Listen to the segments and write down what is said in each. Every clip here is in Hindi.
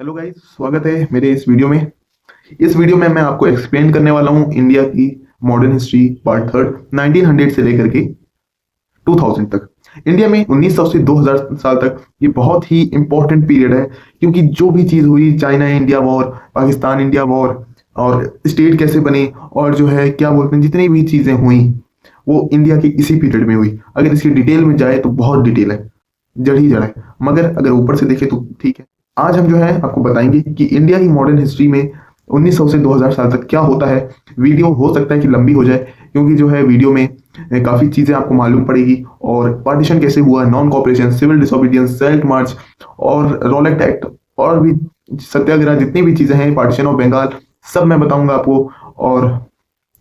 हेलो गाइस, स्वागत है मेरे इस वीडियो में। इस वीडियो में मैं आपको एक्सप्लेन करने वाला हूँ इंडिया की मॉडर्न हिस्ट्री पार्ट थर्ड 1900 से लेकर के 2000 तक। इंडिया में 1900 से 2000 साल तक ये बहुत ही इंपॉर्टेंट पीरियड है, क्योंकि जो भी चीज़ हुई, China India war, Pakistan India war, और स्टेट कैसे बने, और जो है क्या बोलते हैं, जितनी भी चीज़ें हुई वो इंडिया के इसी पीरियड में हुई। अगर इसकी डिटेल में जाए तो बहुत डिटेल है, जड़ ही जड़ है, मगर अगर ऊपर से देखें तो ठीक है। आज हम जो है आपको बताएंगे कि इंडिया की मॉडर्न हिस्ट्री में 1900 से 2000 साल तक क्या होता है। वीडियो हो सकता है कि लंबी हो जाए, क्योंकि जो है वीडियो में काफ़ी चीज़ें आपको मालूम पड़ेगी, और पार्टीशन कैसे हुआ, non cooperation, civil disobedience, salt march और रॉलेट एक्ट, और भी सत्याग्रह, जितनी भी चीज़ें हैं, पार्टीशन ऑफ बंगाल, सब मैं बताऊंगा आपको। और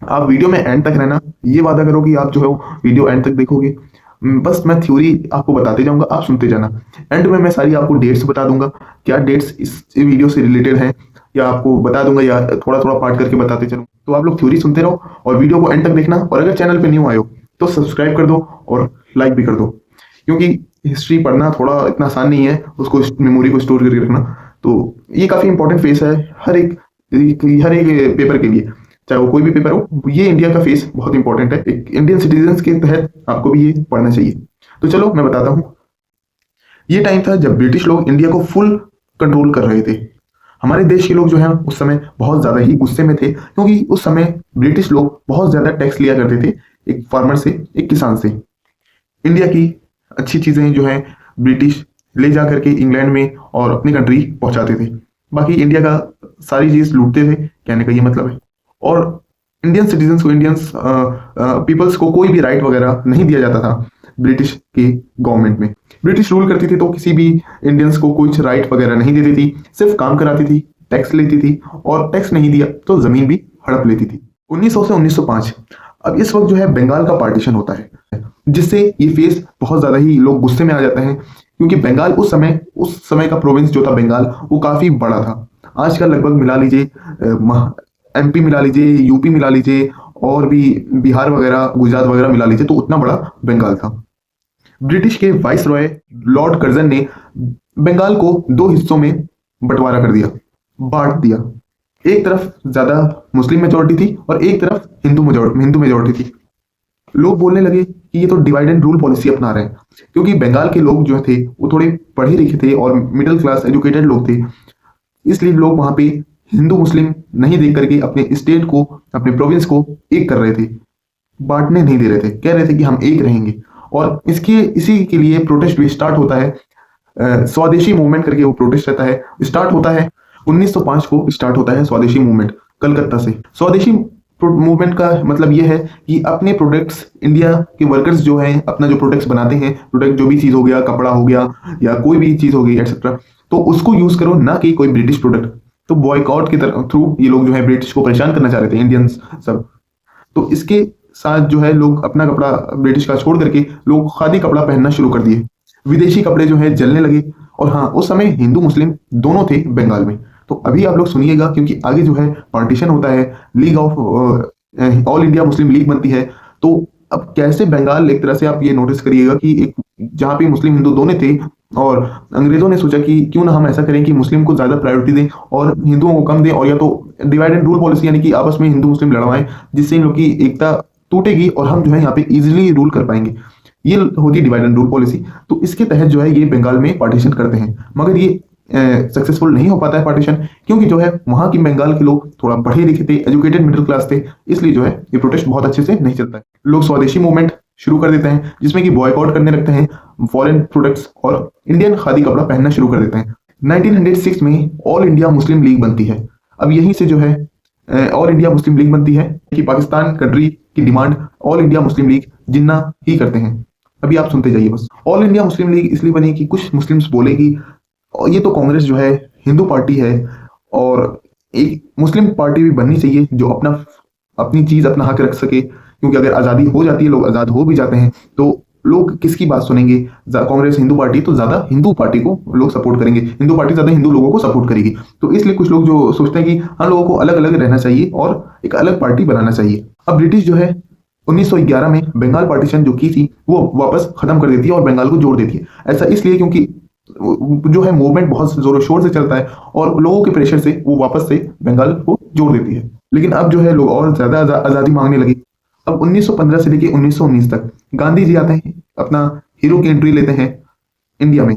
आप वीडियो में एंड तक रहना, ये वादा करो कि आप जो है वीडियो एंड तक देखोगे। बस मैं थ्योरी आपको बताते जाऊंगा, आप सुनते जाना। एंड में मैं सारी आपको डेट्स बता दूंगा, क्या डेट्स इस वीडियो से रिलेटेड हैं, या आपको बता दूंगा, या थोड़ा थोड़ा पार्ट करके बताते चलूँ। तो आप लोग थ्योरी सुनते रहो और वीडियो को एंड तक देखना। और अगर चैनल पे न्यू आए हो तो सब्सक्राइब कर दो और लाइक भी कर दो, क्योंकि हिस्ट्री पढ़ना थोड़ा इतना आसान नहीं है, उसको मेमोरी को स्टोर करके रखना। तो ये काफ़ी इंपॉर्टेंट फेस है हर एक पेपर के लिए, चाहे वो कोई भी पेपर हो। ये इंडिया का फेस बहुत इंपॉर्टेंट है, एक इंडियन सिटीजन के तहत आपको भी ये पढ़ना चाहिए। तो चलो मैं बताता हूँ। ये टाइम था जब ब्रिटिश लोग इंडिया को फुल कंट्रोल कर रहे थे। हमारे देश के लोग जो हैं उस समय बहुत ज़्यादा ही गुस्से में थे, क्योंकि उस समय ब्रिटिश लोग बहुत ज़्यादा टैक्स लिया करते थे, एक फार्मर से, एक किसान से। इंडिया की अच्छी चीज़ें जो हैं ब्रिटिश ले जा करके इंग्लैंड में और अपनी कंट्री पहुंचाते थे। बाकी इंडिया का सारी चीज़ लूटते थे, कहने का ये मतलब है। और इंडियन सिटीजन्स को, इंडियंस पीपल्स को कोई भी राइट वगैरह नहीं दिया जाता था ब्रिटिश के गवर्नमेंट में। ब्रिटिश रूल करती थी तो किसी भी इंडियंस को कुछ राइट वगैरह नहीं देती थी, सिर्फ काम कराती थी, टैक्स लेती थी, और टैक्स नहीं दिया तो ज़मीन भी हड़प लेती थी। 1900 से 1905, अब इस वक्त जो है बंगाल का पार्टीशन होता है, जिससे ये फेस बहुत ज़्यादा ही लोग गुस्से में आ जाते हैं, क्योंकि बंगाल उस समय का प्रोविंस जो था बंगाल, वो काफ़ी बड़ा था। आज का लगभग मिला लीजिए एमपी मिला लीजिए, यूपी मिला लीजिए, और भी बिहार वगैरह, गुजरात वगैरह मिला लीजिए, तो उतना बड़ा बंगाल था। ब्रिटिश के वाइस रॉय लॉर्ड कर्जन ने बंगाल को दो हिस्सों में बंटवारा कर दिया, बांट दिया। एक तरफ ज्यादा मुस्लिम मेजोरिटी थी और एक तरफ हिंदू मेजोरिटी थी। लोग बोलने लगे कि ये तो डिवाइड एंड रूल पॉलिसी अपना रहे हैं, क्योंकि बंगाल के लोग जो थे वो थोड़े पढ़े लिखे थे और मिडिल क्लास एजुकेटेड लोग थे। इसलिए लोग वहां पे हिंदू मुस्लिम नहीं देख करके अपने स्टेट को, अपने प्रोविंस को एक कर रहे थे, बांटने नहीं दे रहे थे, कह रहे थे कि हम एक रहेंगे। और इसी के लिए प्रोटेस्ट भी स्टार्ट होता है। स्वदेशी मूवमेंट करके वो प्रोटेस्ट रहता है, स्टार्ट होता है 1905 को स्टार्ट होता है स्वदेशी मूवमेंट कलकत्ता से। स्वदेशी मूवमेंट का मतलब ये है कि अपने प्रोडक्ट्स, इंडिया के वर्कर्स जो हैं अपना जो प्रोडक्ट्स बनाते हैं, प्रोडक्ट जो भी चीज़ हो गया, कपड़ा हो गया या कोई भी चीज़ हो गई एक्सेट्रा, तो उसको यूज़ करो, ना कि कोई ब्रिटिश प्रोडक्ट। तो बॉयकॉट के थ्रू ये लोग जो है ब्रिटिश को परेशान करना चाह रहे थे, इंडियंस सब। तो इसके साथ जो है लोग अपना कपड़ा ब्रिटिश का छोड़ करके लोग खादी कपड़ा पहनना शुरू कर दिए। विदेशी कपड़े जो है जलने लगे। और हाँ, उस समय हिंदू मुस्लिम दोनों थे बंगाल में। तो अभी आप लोग सुनिएगा, क्योंकि आगे जो है पार्टीशन होता है, league of all India Muslim league बनती है। तो अब कैसे बंगाल, एक तरह से आप ये नोटिस करिएगा कि एक जहाँ पे मुस्लिम हिंदू दोनों थे, और अंग्रेजों ने सोचा कि क्यों ना हम ऐसा करें कि मुस्लिम को ज्यादा प्रायोरिटी दें और हिंदुओं को कम दें, और या तो डिवाइड एंड रूल पॉलिसी, यानी कि आपस में हिंदू मुस्लिम लड़वाएं, जिससे इन लोग की एकता टूटेगी और हम जो है यहाँ पे इजीली रूल कर पाएंगे। ये होती है डिवाइड एंड रूल पॉलिसी। तो इसके तहत जो है ये बंगाल में पार्टीशन करते हैं, मगर ये सक्सेसफुल नहीं हो पाता है पार्टीशन, क्योंकि जो है वहाँ की बंगाल के लोग थोड़ा पढ़े लिखे थे, एजुकेटेड मिडिल क्लास थे, इसलिए जो है ये प्रोटेस्ट बहुत अच्छे से नहीं चलता है। लोग स्वदेशी मूवमेंट शुरू कर देते हैं, जिसमें कि बॉयकॉट करने लगते हैं फॉरेन प्रोडक्ट्स और इंडियन खादी कपड़ा पहनना शुरू कर देते हैं। 1906 में ऑल इंडिया मुस्लिम लीग बनती है। अब यहीं से जो है ऑल इंडिया मुस्लिम लीग बनती है कि पाकिस्तान कंट्री की demand all India Muslim League Jinnah ही करते हैं। अभी आप सुनते जाइए बस। ऑल इंडिया मुस्लिम लीग इसलिए बनी कि कुछ मुस्लिम्स बोले कि ये तो कांग्रेस जो है हिंदू पार्टी है, और एक मुस्लिम पार्टी भी बननी चाहिए जो अपनी चीज, अपना हक रख सके, क्योंकि अगर आज़ादी हो जाती है, लोग आज़ाद हो भी जाते हैं, तो लोग किसकी बात सुनेंगे। कांग्रेस हिंदू पार्टी, तो ज्यादा हिंदू पार्टी को लोग सपोर्ट करेंगे, हिंदू पार्टी ज्यादा हिंदू लोगों को सपोर्ट करेगी। तो इसलिए कुछ लोग जो सोचते हैं कि हम लोगों को अलग अलग रहना चाहिए और एक अलग पार्टी बनाना चाहिए। अब ब्रिटिश जो है 1911 में बंगाल पार्टीशन जो की थी वो वापस खत्म कर देती है और बंगाल को जोड़ देती है। ऐसा इसलिए क्योंकि जो है मूवमेंट बहुत जोरों शोर से चलता है और लोगों के प्रेशर से वो वापस से बंगाल को जोड़ देती है। लेकिन अब जो है लोग और ज्यादा आजादी मांगने लगे। अब 1915 से लेके 1919 तक गांधी जी आते हैं, अपना हीरो की एंट्री लेते हैं इंडिया में।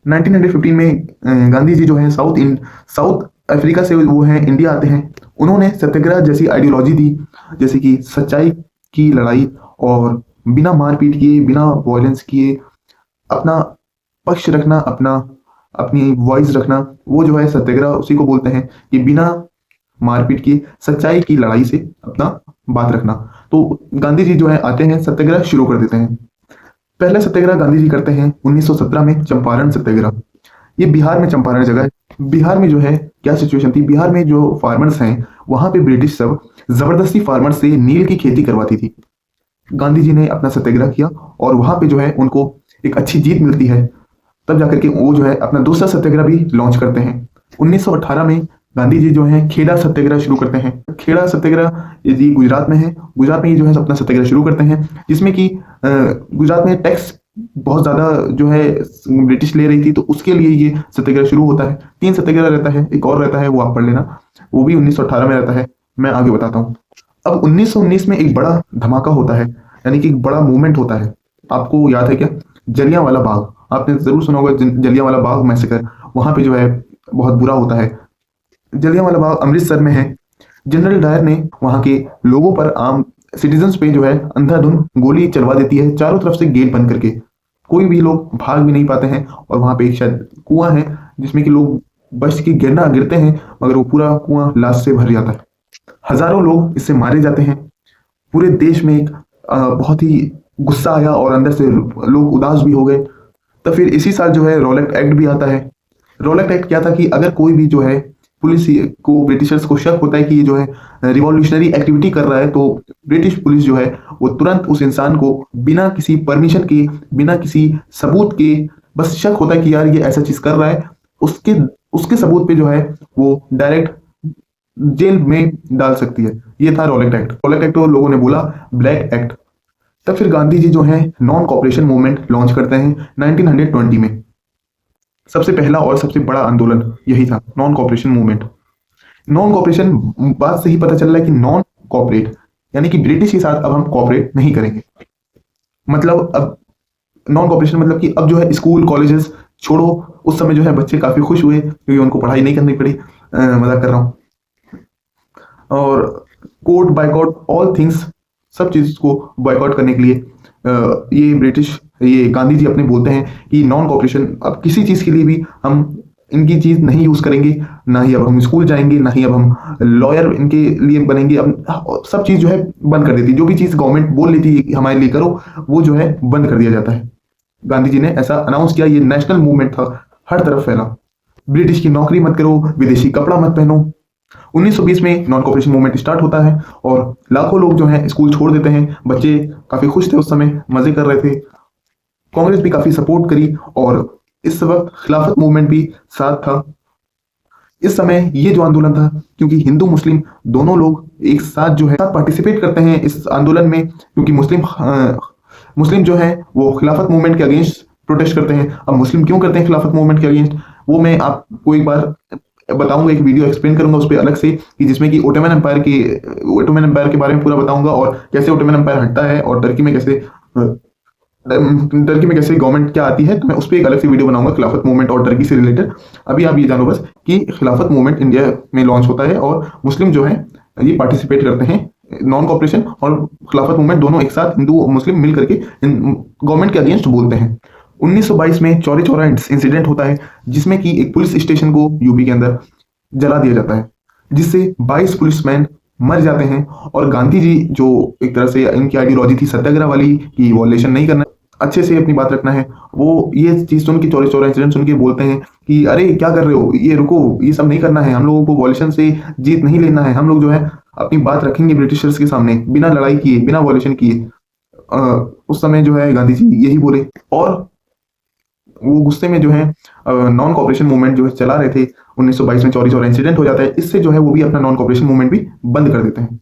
1915 में गांधी जी जो है साउथ अफ्रीका से वो है इंडिया आते हैं। उन्होंने सत्याग्रह जैसी आइडियोलॉजी दी, जैसे कि सच्चाई की लड़ाई और बिना मारपीट किए, बिना वॉयलेंस किए अपना पक्ष रखना, अपनी वॉइस रखना, वो जो है सत्याग्रह उसी को बोलते हैं कि बिना मारपीट की सच्चाई की लड़ाई से अपना बात रखना। तो गांधी जी जो है आते हैं, सत्याग्रह शुरू कर देते हैं। पहला सत्याग्रह गांधी जी करते हैं 1917 में, चंपारण सत्याग्रह। ये बिहार में चंपारण जगह है। बिहार में जो है क्या सिचुएशन थी, बिहार में जो फार्मर्स हैं वहां पे ब्रिटिश सब जबरदस्ती फार्मर्स से नील की खेती करवाती थी। गांधी जी ने अपना सत्याग्रह किया और वहां पे जो है उनको एक अच्छी जीत मिलती है। तब जाकर के वो जो है अपना दूसरा सत्याग्रह भी लॉन्च करते हैं। 1918 में गांधी जी जो है खेड़ा सत्याग्रह शुरू करते हैं। खेड़ा सत्याग्रह ये गुजरात में है। गुजरात में ये जो है अपना सत्याग्रह शुरू करते हैं, जिसमें कि गुजरात में टैक्स बहुत ज्यादा जो है ब्रिटिश ले रही थी, तो उसके लिए ये सत्याग्रह शुरू होता है। 3 सत्याग्रह रहता है, एक और रहता है वो आप पढ़ लेना, वो भी 1918 में रहता है, मैं आगे बताता हूँ। अब 1919 में एक बड़ा धमाका होता है, यानी कि एक बड़ा मूवमेंट होता है। आपको याद है क्या? जलियांवाला बाग, आपने जरूर सुना होगा जलियांवाला बाग मैसेकर। वहां पे जो है बहुत बुरा होता है। जलियांवाला बाग अमृतसर में है। जनरल डायर ने वहां के लोगों पर, आम सिटीजन्स पे जो है अंधाधुंध गोली चलवा देती है, चारों तरफ से गेट बंद करके। कोई भी लोग भाग भी नहीं पाते हैं। और वहां पे एक शायद कुआं है जिसमें कि लोग बच के गिरते हैं, मगर वो पूरा कुआं लाश से भर जाता है। हजारों लोग इससे मारे जाते हैं। पूरे देश में एक बहुत ही गुस्सा आया और अंदर से लोग उदास भी हो गए। तो फिर इसी साल जो है रॉलेट एक्ट भी आता है। रॉलेट एक्ट क्या था कि अगर कोई भी जो है पुलिस को, ब्रिटिशर्स को शक होता है कि ये जो है रिवॉल्यूशनरी एक्टिविटी कर रहा है, तो ब्रिटिश पुलिस जो है वो तुरंत उस इंसान को बिना किसी परमिशन के, बिना किसी सबूत के, बस शक होता है कि यार ये ऐसा चीज कर रहा है, उसके उसके सबूत पे जो है वो डायरेक्ट जेल में डाल सकती है। ये था रॉलेट एक्ट। रॉलेट एक्ट को लोगों ने बोला ब्लैक एक्ट। तब फिर गांधी जी जो है नॉन कॉपरेशन मूवमेंट लॉन्च करते हैं 1920 में। सबसे पहला और सबसे बड़ा आंदोलन यही था, non cooperation movement. Non cooperation बात से ही पता चल रहा है कि नॉन कॉपरेट यानी कि ब्रिटिश के साथ अब हम कॉपरेट नहीं करेंगे। मतलब अब नॉन कॉपरेशन मतलब कि अब जो है स्कूल कॉलेजेस छोड़ो। उस समय जो है बच्चे काफी खुश हुए क्योंकि उनको पढ़ाई नहीं करनी पड़ी। मजाक कर रहा हूँ। और कोर्ट बाइकआउट ऑल थिंग्स, सब चीज को बाइकआउट करने के लिए ये गांधी जी अपने बोलते हैं कि नॉन कॉपरेशन, अब किसी चीज के लिए भी हम इनकी चीज नहीं यूज करेंगे, ना ही अब हम स्कूल जाएंगे, ना ही अब हम लॉयर इनके लिए बनेंगे। अब सब चीज जो है बंद कर देती। जो भी चीज गवर्नमेंट बोल लेती है हमारे लिए करो, वो जो है बंद कर दिया जाता है। गांधी जी ने ऐसा अनाउंस किया। ये नेशनल मूवमेंट था, हर तरफ फैला। ब्रिटिश की नौकरी मत करो, विदेशी कपड़ा मत पहनो। 1920 में नॉन कॉपरेशन मूवमेंट स्टार्ट होता है और लाखों लोग जो हैं स्कूल छोड़ देते हैं। बच्चे काफी खुश थे, उस समय मजे कर रहे थे। कांग्रेस भी काफी सपोर्ट करी और इस वक्त खिलाफत मूवमेंट भी साथ था। इस समय ये जो आंदोलन था, क्योंकि हिंदू मुस्लिम दोनों लोग एक साथ जो है पार्टिसिपेट करते हैं इस आंदोलन में, क्योंकि मुस्लिम जो है वो खिलाफत मूवमेंट के अगेंस्ट प्रोटेस्ट करते हैं। अब मुस्लिम क्यों करते हैं खिलाफत मूवमेंट के अगेंस्ट, वो मैं आपको एक बार बताऊंगा, एक वीडियो एक्सप्लेन करूंगा उस पर अलग से, कि जिसमें कि ओटोमन एम्पायर के बारे में पूरा बताऊंगा और कैसे ओटोमन एम्पायर हटता है और टर्की में कैसे गवर्नमेंट क्या आती है। तो मैं उस पर एक अलग से वीडियो बनाऊंगा खिलाफत मूवमेंट और टर्की से रिलेटेड। अभी आप ये जानो बस कि खिलाफत मूवमेंट इंडिया में लॉन्च होता है और मुस्लिम जो है ये पार्टिसिपेट करते हैं। नॉन कॉपरेशन और खिलाफत मूवमेंट दोनों एक साथ, हिंदू और मुस्लिम मिल करके गवर्नमेंट के अगेंस्ट बोलते हैं। 1922 में चौरी चौरा इंसिडेंट होता है, जिसमें कि एक पुलिस स्टेशन को यूपी के अंदर जला दिया जाता है, जिससे 22 पुलिसमैन मर जाते हैं। और गांधी जी जो एक तरह से इनकी आइडियोलॉजी थी सत्याग्रह वाली कि वॉलेशन नहीं करना, अच्छे से अपनी बात रखना है, वो ये चीज सुन के, चौरी चौरा इंसिडेंट सुन के बोलते हैं कि अरे क्या कर रहे हो, ये रुको, ये सब नहीं करना है, हम लोगों को वॉलेशन से जीत नहीं लेना है, हम लोग जो है अपनी बात रखेंगे ब्रिटिशर्स के सामने बिना लड़ाई किए, बिना वॉलेशन किए। उस समय जो है गांधी जी यही बोले और वो गुस्से में जो है नॉन कॉपरेशन मूवमेंट जो है चला रहे थे। 1922 में चौरी चौरा इंसिडेंट हो जाता है, इससे जो है वो भी अपना नॉन कॉपरेशन मूवमेंट भी बंद कर देते हैं।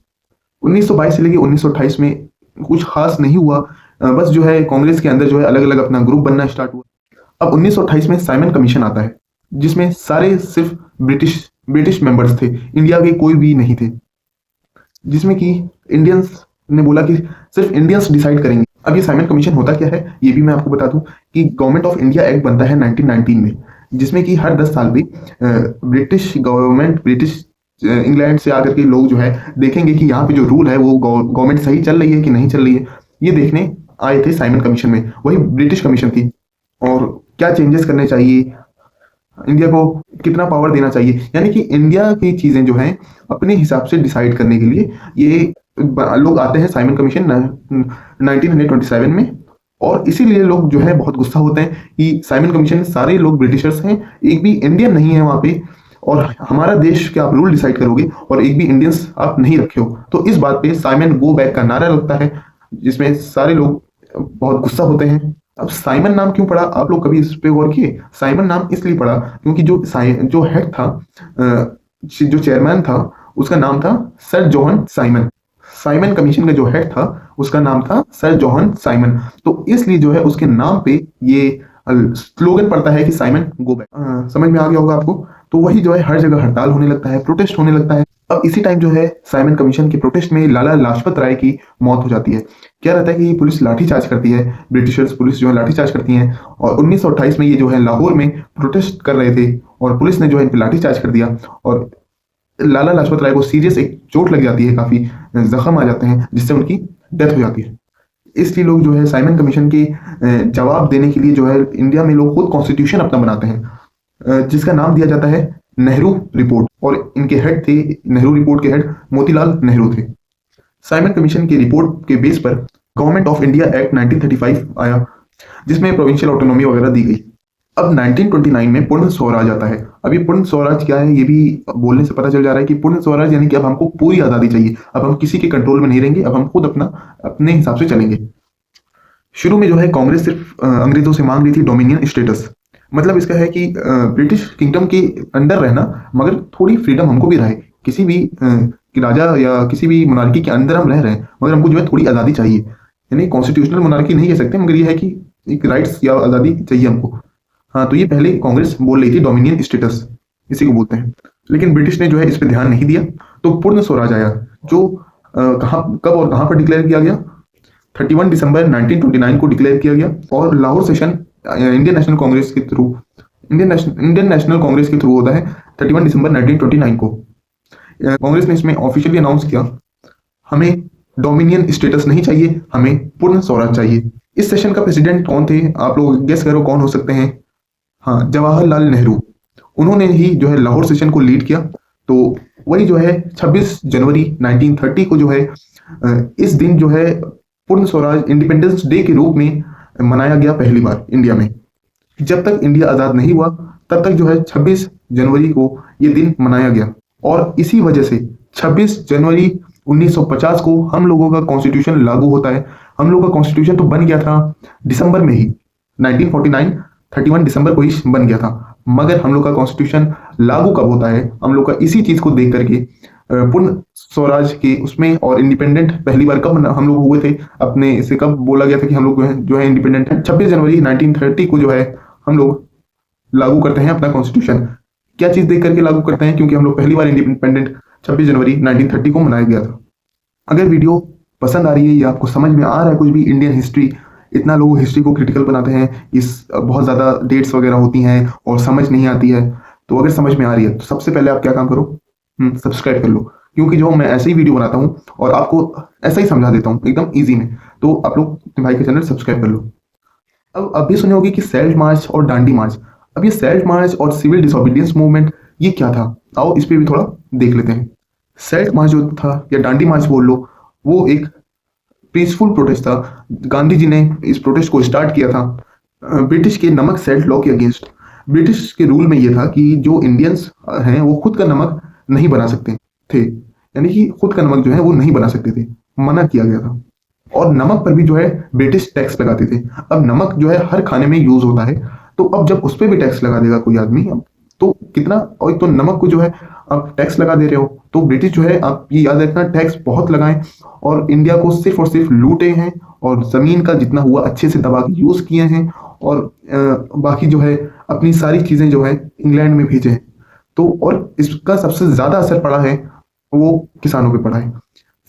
1922 से लेके 1928 में कुछ खास नहीं हुआ। बस जो है कांग्रेस के अंदर जो है अलग अलग अपना ग्रुप बनना स्टार्ट हुआ। अब 1928 में साइमन कमीशन आता है, जिसमें सारे सिर्फ ब्रिटिश मेंबर्स थे, इंडिया के कोई भी नहीं थे, जिसमें कि इंडियंस ने बोला कि सिर्फ इंडियंस डिसाइड करेंगे। अब ये साइमन कमीशन होता क्या है ये भी मैं आपको बता दूं कि गवर्नमेंट ऑफ इंडिया एक्ट बनता है 1919 में, जिसमें कि हर 10 साल में ब्रिटिश गवर्नमेंट, ब्रिटिश इंग्लैंड से आकर के लोग जो है देखेंगे कि यहाँ पे जो रूल है वो गवर्नमेंट सही चल रही है कि नहीं चल रही है। ये देखने आए थे साइमन कमीशन में, वही ब्रिटिश कमीशन थी, और क्या चेंजेस करने चाहिए, इंडिया को कितना पावर देना चाहिए, यानी कि इंडिया की चीजें जो हैं अपने हिसाब से डिसाइड करने के लिए ये लोग आते हैं साइमन कमीशन 1927 में। और इसीलिए लोग जो है बहुत गुस्सा होते हैं कि साइमन कमीशन में सारे लोग ब्रिटिशर्स हैं, एक भी इंडियन नहीं है वहां पे, और हमारा देश के आप रूल डिसाइड करोगे और एक भी इंडियंस आप नहीं रखे हो। तो इस बात पे साइमन गो बैक का नारा लगता है, जिसमें सारे लोग बहुत गुस्सा होते हैं। अब साइमन नाम क्यों पड़ा, आप लोग कभी इस पे गौर किए? साइमन नाम इसलिए पड़ा क्योंकि जो हेड था, जो चेयरमैन था, उसका नाम था sir John Simon. Simon commission का जो हेड था उसका नाम था सर जॉन साइमन, तो इसलिए जो है उसके नाम पे ये स्लोगन पड़ता है कि साइमन गो बैक। समझ में आ गया होगा आपको? तो वही जो है हर जगह हड़ताल होने लगता है, प्रोटेस्ट होने लगता है। अब इसी टाइम जो है साइमन कमीशन के प्रोटेस्ट में लाला लाजपत राय की मौत हो जाती है। क्या रहता है कि पुलिस लाठीचार्ज करती है, ब्रिटिशर्स पुलिस जो है लाठीचार्ज करती है, और 1928 में ये जो है लाहौर में प्रोटेस्ट कर रहे थे और पुलिस ने जो है इन पर लाठीचार्ज कर दिया, और लाला लाजपत राय को सीरियस एक चोट लग जाती है, काफी जख्म आ जाते हैं, जिससे उनकी डेथ हो जाती है। इसलिए लोग जो है साइमन कमीशन के जवाब देने के लिए जो है इंडिया में लोग खुद कॉन्स्टिट्यूशन अपना बनाते हैं, जिसका नाम दिया जाता है नेहरू रिपोर्ट, और इनके हेड थे, नेहरू रिपोर्ट के हेड मोतीलाल नेहरू थे। साइमन कमीशन की रिपोर्ट के बेस पर गवर्नमेंट ऑफ इंडिया एक्ट 1935 आया, जिसमें प्रोविंशियल ऑटोनॉमी वगैरह दी गई। अब 1929 में पूर्ण स्वराज आता है। अब ये पूर्ण स्वराज क्या है ये भी बोलने से पता चल जा रहा है कि पूर्ण स्वराज यानी कि अब हमको पूरी आजादी चाहिए, अब हम किसी के कंट्रोल में नहीं रहेंगे, अब हम खुद अपने हिसाब से चलेंगे। शुरू में जो है कांग्रेस सिर्फ अंग्रेजों से मांग रही थी डोमिनियन स्टेटस, मतलब इसका है कि ब्रिटिश किंगडम के अंडर रहना, मगर थोड़ी फ्रीडम हमको भी रहे, किसी भी राजा या किसी भी मोनार्की के अंदर हम रह रहे हैं, मगर हमको जो है थोड़ी आज़ादी चाहिए। यानी कॉन्स्टिट्यूशनल मोनार्की नहीं कह सकते, मगर ये है कि एक राइट्स या आज़ादी चाहिए हमको। हाँ, तो ये पहले कांग्रेस बोल रही थी डोमिनियन स्टेटस, इसी को बोलते हैं, लेकिन ब्रिटिश ने जो है इस पर ध्यान नहीं दिया। तो पूर्ण स्वराज आया, जो कब और कहाँ पर डिक्लेयर किया गया? 31 दिसंबर 1929 को डिक्लेयर किया गया, और Lahore session Indian national Congress के थ्रू इंडियन नेशनल कांग्रेस के थ्रू होता है 31 दिसंबर 1929 को। कांग्रेस ने इसमें ऑफिशियली अनाउंस किया, हमें डोमिनियन स्टेटस नहीं चाहिए, हमें पूर्ण स्वराज चाहिए। इस सेशन का प्रेसिडेंट कौन थे? आप लोग गेस करो कौन हो सकते हैं? हाँ, जवाहरलाल नेहरू। उन्होंने ही जो है लाहौर सेशन को लीड किया। तो वही जो है 26 जनवरी 1930 को जो है इस दिन जो है पूर्ण स्वराज इंडिपेंडेंस डे के रूप में मनाया गया पहली बार इंडिया में। जब तक इंडिया आज़ाद नहीं हुआ तब तक जो है 26 जनवरी को ये दिन मनाया गया, और इसी वजह से 26 जनवरी 1950 को हम लोगों का कॉन्स्टिट्यूशन लागू होता है। हम लोग का कॉन्स्टिट्यूशन तो बन गया था दिसंबर में ही, 1949 31 दिसंबर को ही बन गया था, मगर हम लोग का कॉन्स्टिट्यूशन लागू कब होता है? हम लोग का इसी चीज को देख करके पूर्ण स्वराज के उसमें, और इंडिपेंडेंट पहली बार कब हम लोग हुए थे अपने, इसे कब बोला गया था कि हम लोग जो है इंडिपेंडेंट है? 26 जनवरी 1930 को जो है हम लोग लागू करते हैं अपना कॉन्स्टिट्यूशन। क्या चीज देख करके लागू करते हैं? क्योंकि हम लोग पहली बार इंडिपेंडेंट 26 जनवरी 1930 को मनाया गया था। अगर वीडियो पसंद आ रही है या आपको समझ में आ रहा है कुछ भी इंडियन हिस्ट्री, इतना लोग हिस्ट्री को क्रिटिकल बनाते हैं, इस बहुत ज़्यादा डेट्स वगैरह होती हैं और समझ नहीं आती है, तो अगर समझ में आ रही है तो सबसे पहले आप क्या काम करो, सब्सक्राइब कर लो, क्योंकि जो मैं ऐसे ही वीडियो बनाता हूँ और आपको ऐसा ही समझा देता हूँ एकदम ईजी में, तो आप लोग भाई के चैनल सब्सक्राइब कर लो। अब अभी सुने होगी कि सेल्फ मार्च और डांडी मार्च। अब ये सेल्फ मार्च और सिविल डिसोबीडियंस मूवमेंट ये क्या था, आओ इस पर भी थोड़ा देख लेते हैं। सेल्फ मार्च जो था या डांडी मार्च बोल लो, वो एक पीसफुल प्रोटेस्ट था। गांधी जी ने इस प्रोटेस्ट को स्टार्ट किया था ब्रिटिश के नमक सेल्ट लॉ के अगेंस्ट। ब्रिटिश के रूल में ये था कि जो इंडियंस हैं वो खुद का नमक नहीं बना सकते थे, यानी कि खुद का नमक जो है वो नहीं बना सकते थे, मना किया गया था। और नमक पर भी जो है ब्रिटिश टैक्स लगाते थे। अब नमक जो है हर खाने में यूज होता है, तो अब जब उस पर भी टैक्स लगा देगा कोई आदमी, तो कितना, और तो नमक को जो है आप टैक्स लगा दे रहे हो, तो ब्रिटिश जो है, आप ये याद रखना, टैक्स बहुत लगाएं और इंडिया को सिर्फ और सिर्फ लूटे हैं और जमीन का जितना हुआ अच्छे से दबा के यूज किए हैं और बाकी जो है अपनी सारी चीज़ें जो है इंग्लैंड में भेजे हैं। तो और इसका सबसे ज़्यादा असर पड़ा है वो किसानों पे पड़ा है,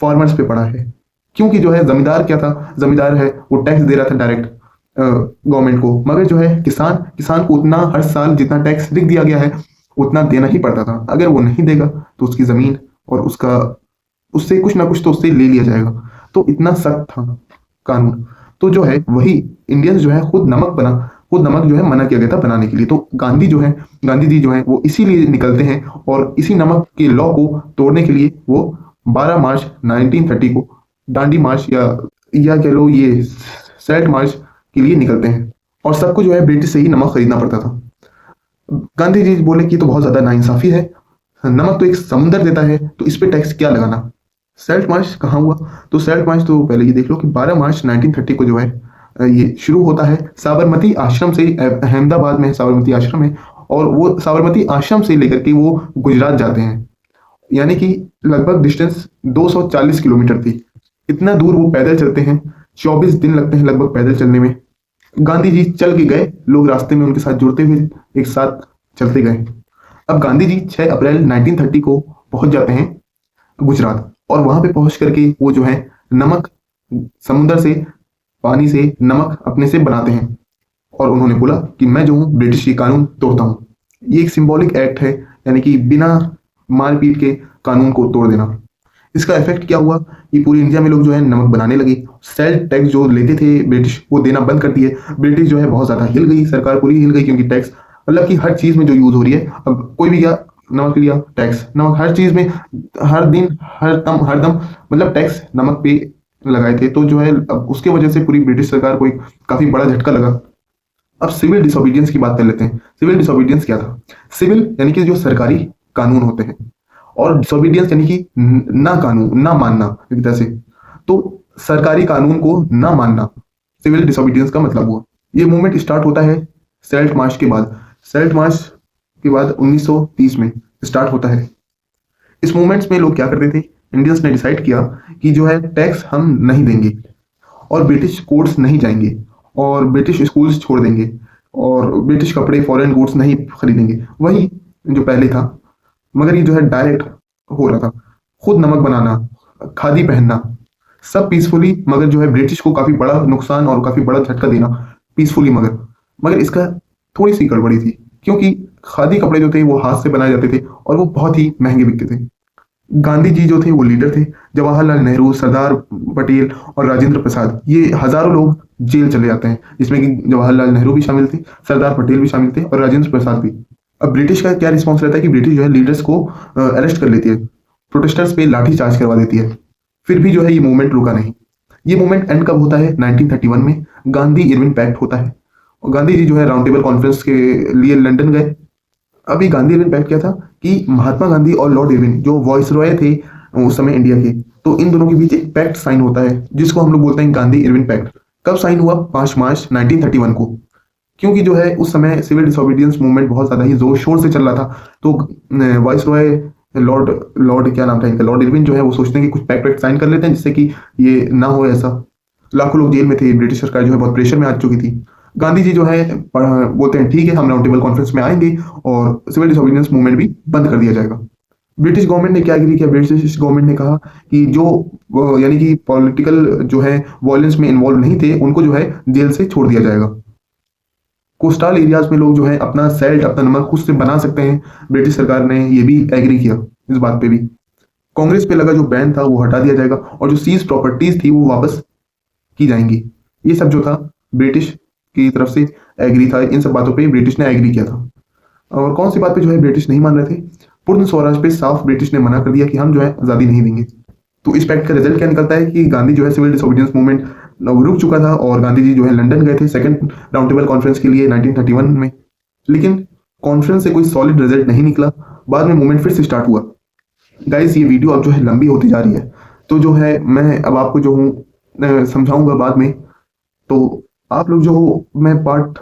फार्मर्स पे पड़ा है। क्योंकि जो है जमींदार क्या था, जमींदार है वो टैक्स दे रहा था डायरेक्ट गवर्नमेंट को, मगर जो है किसान किसान को उतना हर साल जितना टैक्स लिख दिया गया है उतना देना ही पड़ता था। अगर वो नहीं देगा तो उसकी जमीन और उसका उससे कुछ ना कुछ तो उससे ले लिया जाएगा। तो इतना सख्त था कानून। तो जो है वही इंडियंस जो है खुद नमक जो है मना किया गया था बनाने के लिए। तो गांधी जी जो है वो इसीलिए निकलते हैं और इसी नमक के लॉ को तोड़ने के लिए वो 12 मार्च 1930 को दांडी मार्च या कह लो ये सैल्ट मार्च के लिए निकलते हैं। और सबको जो है ब्रिटिश से ही नमक खरीदना पड़ता था। गांधी जी बोले कि तो बहुत ज्यादा नाइंसाफी है, नमक तो एक समुंदर देता है तो इस पे टैक्स क्या लगाना। सेल्ट मार्च कहाँ हुआ? तो सेल्ट मार्च तो पहले ये देख लो कि 12 मार्च 1930 को जो है ये शुरू होता है साबरमती आश्रम से। अहमदाबाद में साबरमती आश्रम है और वो साबरमती आश्रम से लेकर के वो गुजरात जाते हैं, यानी कि लगभग डिस्टेंस 240 किलोमीटर थी। इतना दूर वो पैदल चलते हैं, 24 दिन लगते हैं लगभग पैदल चलने में। गांधी जी चल के गए, लोग रास्ते में उनके साथ जुड़ते हुए एक साथ चलते गए। अब गांधी जी 6 अप्रैल 1930 को पहुंच जाते हैं गुजरात और वहां पे पहुंच करके वो जो है नमक समुद्र से पानी से नमक अपने से बनाते हैं। और उन्होंने बोला कि मैं जो हूँ ब्रिटिश की कानून तोड़ता हूँ। ये एक सिंबॉलिक एक्ट है, यानी कि बिना मारपीट के कानून को तोड़ देना। इसका इफेक्ट क्या हुआ कि पूरी इंडिया में लोग जो है नमक बनाने लगे। सेल टैक्स जो लेते थे ब्रिटिश वो देना बंद कर दिए। ब्रिटिश जो है बहुत ज्यादा हिल गई, सरकार पूरी हिल गई, क्योंकि टैक्स मतलब कि हर चीज में जो यूज हो रही है, अब कोई भी गया नमक लिया टैक्स, नमक हर चीज में हर दिन हर दम मतलब टैक्स नमक पे लगाए थे। तो जो है अब उसके वजह से पूरी ब्रिटिश सरकार को एक काफी बड़ा झटका लगा। अब सिविल डिसोबीडियंस की बात कर लेते हैं। सिविल डिसोबीडियंस क्या था? सिविल यानी कि जो सरकारी कानून होते हैं और डिसोबीडियंस यानी कि ना मानना एक तरह से। तो सरकारी कानून को ना मानना सिविल डिसोबीडियंस का मतलब हुआ। ये मूवमेंट स्टार्ट होता है सेल्ट मार्च के बाद। सेल्ट मार्च के बाद 1930 में स्टार्ट होता है। इस मूवमेंट्स में लोग क्या करते थे, इंडियंस ने डिसाइड किया कि जो है टैक्स हम नहीं देंगे और ब्रिटिश कोर्ट्स नहीं जाएंगे और ब्रिटिश स्कूल्स छोड़ देंगे और ब्रिटिश कपड़े फॉरेन गुड्स नहीं खरीदेंगे, वही जो पहले था। मगर ये जो है डायरेक्ट हो रहा था। खुद नमक बनाना, खादी पहनना, सब पीसफुली, मगर जो है ब्रिटिश को काफी बड़ा नुकसान और काफी बड़ा झटका देना पीसफुली। मगर इसका थोड़ी सी गड़बड़ी थी, क्योंकि खादी कपड़े जो थे वो हाथ से बनाए जाते थे और वो बहुत ही महंगे बिकते थे। गांधी जी जो थे वो लीडर थे। जवाहरलाल नेहरू, सरदार पटेल और राजेंद्र प्रसाद, ये हजारों लोग जेल चले जाते हैं, जिसमें कि जवाहरलाल नेहरू भी शामिल थे, सरदार पटेल भी शामिल थे और राजेंद्र प्रसाद भी। अब ब्रिटिश का क्या रिस्पॉन्स रहता है कि ब्रिटिश जो है लीडर्स को अरेस्ट कर लेती है, प्रोटेस्टर्स पे लाठी चार्ज करवा देती है। फिर भी जो है ये मूवमेंट रुका नहीं। ये मूवमेंट एंड कब होता है? 1931 में गांधी इरविन पैक्ट होता है और गांधी जी जो है राउंड टेबल कॉन्फ्रेंस के लिए लंदन गए। अभी गांधी इरविन पैक्ट क्या था कि महात्मा गांधी और लॉर्ड इरविन जो वॉइस रॉय थे उस समय इंडिया के, तो इन दोनों के बीच एक पैक्ट साइन होता है जिसको हम लोग बोलते हैं गांधी इरविन पैक्ट। कब साइन हुआ? 5 मार्च 1931 को। क्योंकि जो है उस समय सिविल डिसोबीडियंस मूवमेंट बहुत ज्यादा ही जोर शोर से चल रहा था। तो वॉइस रॉय लॉर्ड क्या नाम था इनका, लॉर्ड इरविन जो है वो सोचते हैं कि कुछ पैक्ट साइन कर लेते हैं जिससे कि ये ना हो ऐसा। लाखों लोग जेल में थे, ब्रिटिश सरकार जो है बहुत प्रेशर में आ चुकी थी। गांधी जी जो है बोलते हैं ठीक है हम राउंड टेबल कॉन्फ्रेंस में आएंगे और सिविल डिसोबीडियंस मूवमेंट भी बंद कर दिया जाएगा। ब्रिटिश गवर्नमेंट ने क्या एग्री किया? ब्रिटिश गवर्नमेंट ने कहा कि जो यानी कि पॉलिटिकल जो है वॉयलेंस में इन्वॉल्व नहीं थे उनको जो है जेल से छोड़ दिया जाएगा। कोस्टल एरियाज में लोग जो है अपना सेल्ट अपना नमक खुद से बना सकते हैं। ब्रिटिश सरकार ने ये भी एग्री किया इस बात पे भी। कांग्रेस पे लगा जो बैन था वो हटा दिया जाएगा और जो सीज प्रॉपर्टीज थी वो वापस की जाएंगी। ये सब जो था ब्रिटिश की तरफ से एग्री था। इन सब बातों पे ब्रिटिश ने एग्री किया था। और कौन सी बात पे जो है ब्रिटिश नहीं मान रहे थे? पूर्ण स्वराज पे साफ ब्रिटिश ने मना कर दिया कि हम जो है आजादी नहीं देंगे। तो इस पैक्ट का रिजल्ट क्या निकलता है कि गांधी जो है सिविल डिसोबीडियंस मूवमेंट रुक चुका था और गांधी जी जो है लंदन गए थे सेकंड राउंड टेबल कॉन्फ्रेंस के लिए 1931 में। लेकिन कॉन्फ्रेंस से कोई सॉलिड रिजल्ट नहीं निकला। बाद में मूवमेंट फिर से स्टार्ट हुआ। गाइस ये वीडियो अब जो है लंबी होती जा रही है, तो जो है मैं अब आपको जो हूँ समझाऊंगा बाद में। तो आप लोग जो हो, मैं पार्ट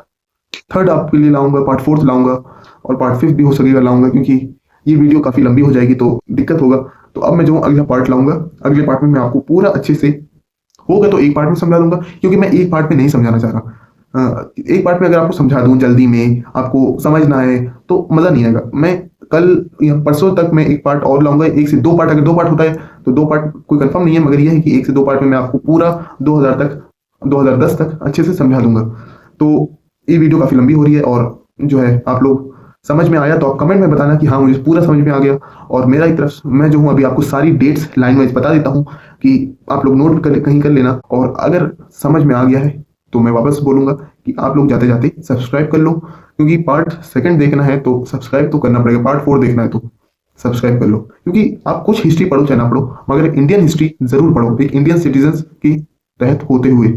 3 आपके लिए लाऊंगा, पार्ट 4 लाऊंगा और पार्ट 5 भी हो सकेगा लाऊंगा, क्योंकि ये वीडियो काफी लंबी हो जाएगी तो दिक्कत होगा। तो अब मैं जो अगला पार्ट लाऊंगा, अगले पार्ट में मैं आपको पूरा अच्छे से होगा तो एक पार्ट में समझा दूंगा, क्योंकि मैं एक पार्ट में नहीं समझाना चाह रहा। एक पार्ट में अगर आपको समझा दूं जल्दी में, आपको समझ ना आए तो मज़ा नहीं आएगा। मैं कल या परसों तक मैं एक पार्ट और लाऊंगा, 1 से 2 पार्ट। अगर 2 पार्ट होता है तो 2 पार्ट कोई कंफर्म नहीं है, मगर यह है कि 1 से 2 पार्ट में मैं आपको पूरा 2010 तक अच्छे से समझा दूंगा। तो ये वीडियो काफ़ी लंबी हो रही है, और जो है आप लोग समझ में आया तो आप कमेंट में बताना कि हाँ मुझे पूरा समझ में आ गया। और मेरा एक तरफ मैं जो हूँ अभी आपको सारी डेट्स लाइन वाइज बता देता हूँ कि आप लोग नोट कर कहीं कर लेना। और अगर समझ में आ गया है तो मैं वापस बोलूंगा कि आप लोग जाते जाते सब्सक्राइब कर लो, क्योंकि पार्ट सेकंड देखना है तो सब्सक्राइब तो करना पड़ेगा, पार्ट 4 देखना है तो सब्सक्राइब कर लो। क्योंकि आप कुछ हिस्ट्री पढ़ो चाहे ना पढ़ो, मगर इंडियन हिस्ट्री जरूर पढ़ो, एक इंडियन सिटीजन के तहत होते हुए।